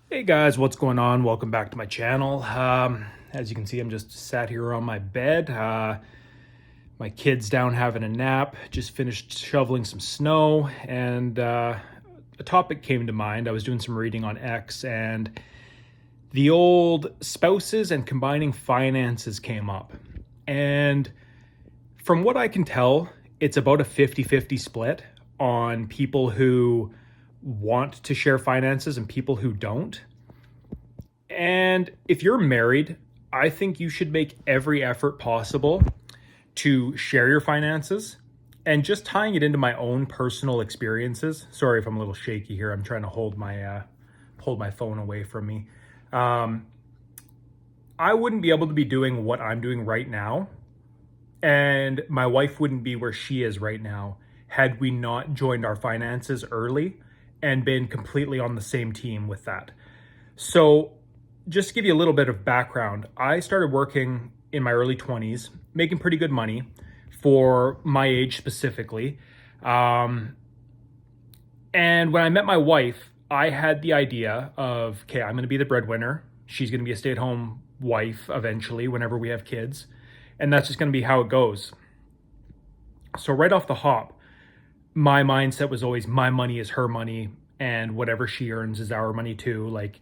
Hey guys, what's going on? Welcome back to my channel. As you can see, I'm just sat here on my bed. My kid's down having a nap, just finished shoveling some snow, and a topic came to mind. I was doing some reading on X, and the old spouses and combining finances came up. And from what I can tell, it's about a 50-50 split on people who want to share finances and people who don't. And if you're married, I think you should make every effort possible to share your finances. And just tying it into my own personal experiences. Sorry if I'm a little shaky here. I'm trying to hold my phone away from me. Um, I wouldn't be able to be doing what I'm doing right now, and my wife wouldn't be where she is right now had we not joined our finances early and been completely on the same team with that. So, just to give you a little bit of background, I started working in my early 20s, making pretty good money for my age specifically. Um, and when I met my wife, I had the idea of, okay, I'm going to be the breadwinner. She's going to be a stay at home wife eventually, whenever we have kids. And that's just going to be how it goes. So, right off the hop, my mindset was always my money is her money, and whatever she earns is our money too. Like,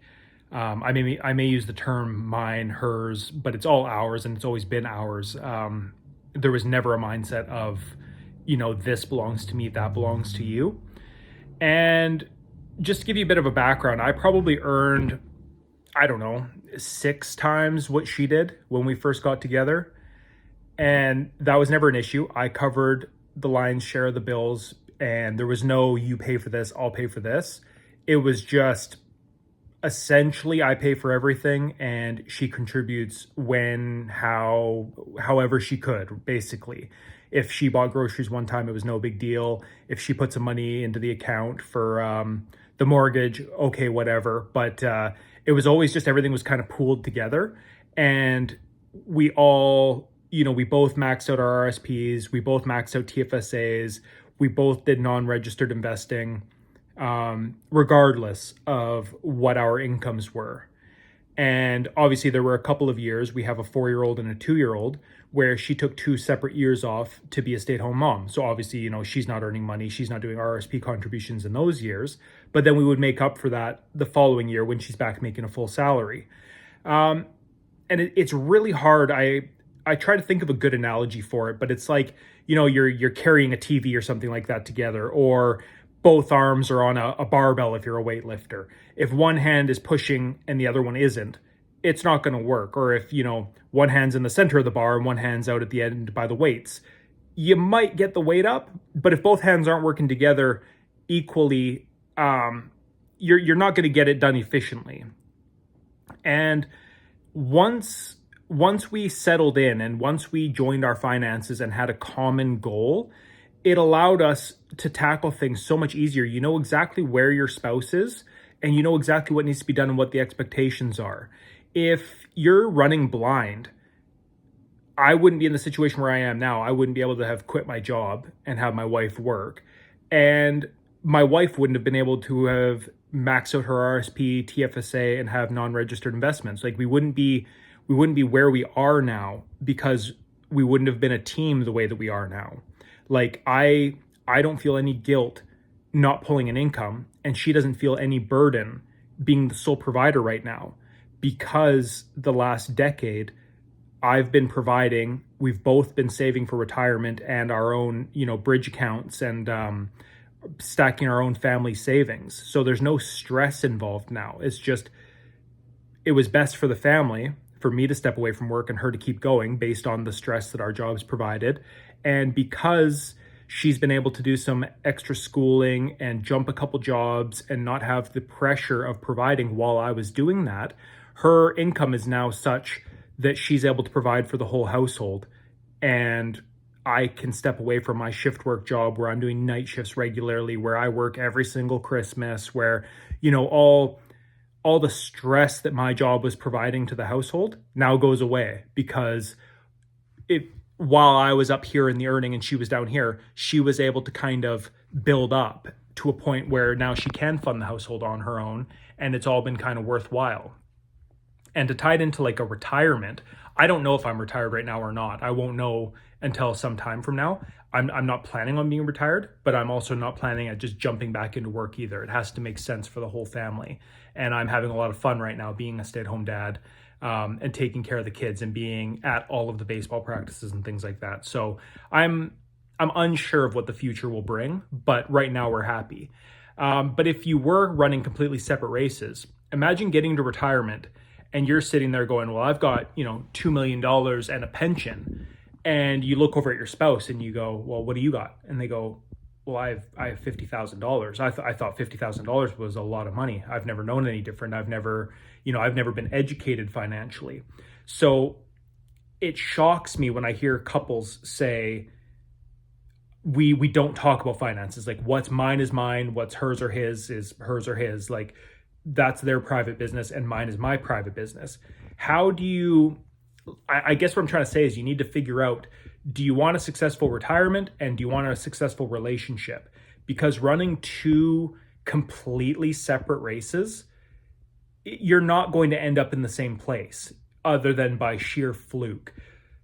I may use the term mine, hers, but it's all ours, and it's always been ours. There was never a mindset of, this belongs to me, that belongs to you. And just to give you a bit of a background, I probably earned, I don't know, 6 times what she did when we first got together. And that was never an issue. I covered the lion's share of the bills, and there was no you pay for this, I'll pay for this. It was just essentially I pay for everything and she contributes however she could, basically. If she bought groceries one time, it was no big deal. If she put some money into the account for the mortgage, okay, whatever. But it was always just everything was kind of pooled together. And we all, we both maxed out our RSPs, we both maxed out TFSAs, we both did non-registered investing, regardless of what our incomes were. And obviously, there were a couple of years, we have a 4-year-old and a 2-year-old, where she took 2 separate years off to be a stay at home mom. So obviously, she's not earning money, she's not doing RSP contributions in those years. But then we would make up for that the following year when she's back making a full salary. And it's really hard. I try to think of a good analogy for it, but it's like, you're carrying a TV or something like that together, or both arms are on a barbell if you're a weightlifter. If one hand is pushing and the other one isn't, it's not going to work. Or if, one hand's in the center of the bar and one hand's out at the end by the weights, you might get the weight up, but if both hands aren't working together equally, you're not going to get it done efficiently. And once we settled in and once we joined our finances and had a common goal, it allowed us to tackle things so much easier. You know exactly where your spouse is, and you know exactly what needs to be done and what the expectations are. If you're running blind, I wouldn't be in the situation where I am now. I wouldn't be able to have quit my job and have my wife work. And my wife wouldn't have been able to have maxed out her RSP, TFSA, and have non-registered investments. Like we wouldn't be where we are now because we wouldn't have been a team the way that we are now. Like I don't feel any guilt not pulling an income, and she doesn't feel any burden being the sole provider right now, because the last decade I've been providing, we've both been saving for retirement and our own, bridge accounts, and stacking our own family savings. So there's no stress involved now. It's just, it was best for the family for me to step away from work and her to keep going based on the stress that our jobs provided. And because she's been able to do some extra schooling and jump a couple jobs and not have the pressure of providing while I was doing that, her income is now such that she's able to provide for the whole household. And I can step away from my shift work job where I'm doing night shifts regularly, where I work every single Christmas, where, all the stress that my job was providing to the household now goes away, because while I was up here in the earning and she was down here, she was able to kind of build up to a point where now she can fund the household on her own, and it's all been kind of worthwhile. And to tie it into like a retirement, I don't know if I'm retired right now or not. I won't know until some time from now. I'm not planning on being retired, but I'm also not planning at just jumping back into work either. It has to make sense for the whole family. And I'm having a lot of fun right now being a stay-at-home dad, and taking care of the kids and being at all of the baseball practices and things like that. So I'm unsure of what the future will bring, but right now we're happy. But if you were running completely separate races, imagine getting to retirement and you're sitting there going, well, I've got, $2 million and a pension. And you look over at your spouse and you go, well, what do you got? And they go, well, I have $50,000. I thought $50,000 was a lot of money. I've never known any different. I've never been educated financially. So it shocks me when I hear couples say, we don't talk about finances. Like, what's mine is mine, what's hers or his is hers or his. Like, that's their private business and mine is my private business. How do you, I guess what I'm trying to say is you need to figure out, do you want a successful retirement and do you want a successful relationship? Because running two completely separate races, you're not going to end up in the same place other than by sheer fluke.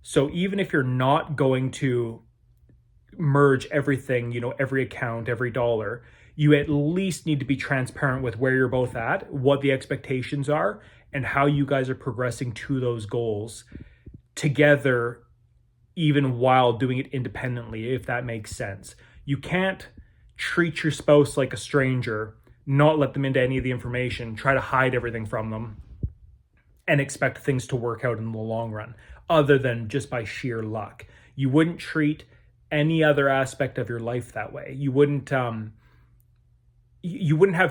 So even if you're not going to merge everything, every account, every dollar, you at least need to be transparent with where you're both at, what the expectations are, and how you guys are progressing to those goals together, even while doing it independently, if that makes sense. You can't treat your spouse like a stranger, not let them into any of the information, try to hide everything from them, and expect things to work out in the long run, other than just by sheer luck. You wouldn't treat any other aspect of your life that way. You wouldn't have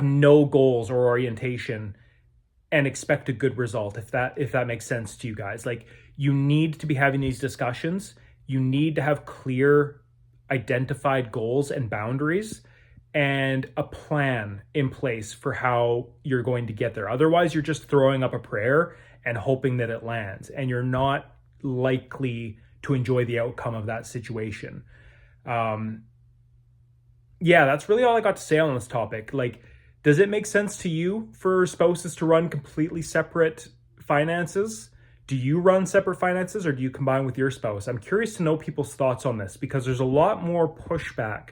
no goals or orientation and expect a good result, if that makes sense to you guys. Like, you need to be having these discussions. You need to have clear identified goals and boundaries and a plan in place for how you're going to get there. Otherwise, you're just throwing up a prayer and hoping that it lands, and you're not likely to enjoy the outcome of that situation. Yeah, that's really all I got to say on this topic. Like, does it make sense to you for spouses to run completely separate finances? Do you run separate finances or do you combine with your spouse? I'm curious to know people's thoughts on this, because there's a lot more pushback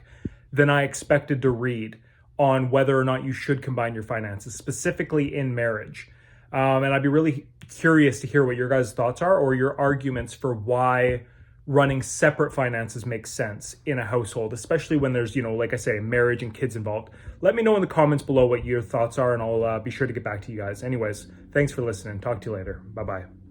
than I expected to read on whether or not you should combine your finances, specifically in marriage. And I'd be really curious to hear what your guys' thoughts are, or your arguments for why running separate finances makes sense in a household, especially when there's, like I say, marriage and kids involved. Let me know in the comments below what your thoughts are, and I'll be sure to get back to you guys. Anyways, thanks for listening. Talk to you later. Bye-bye.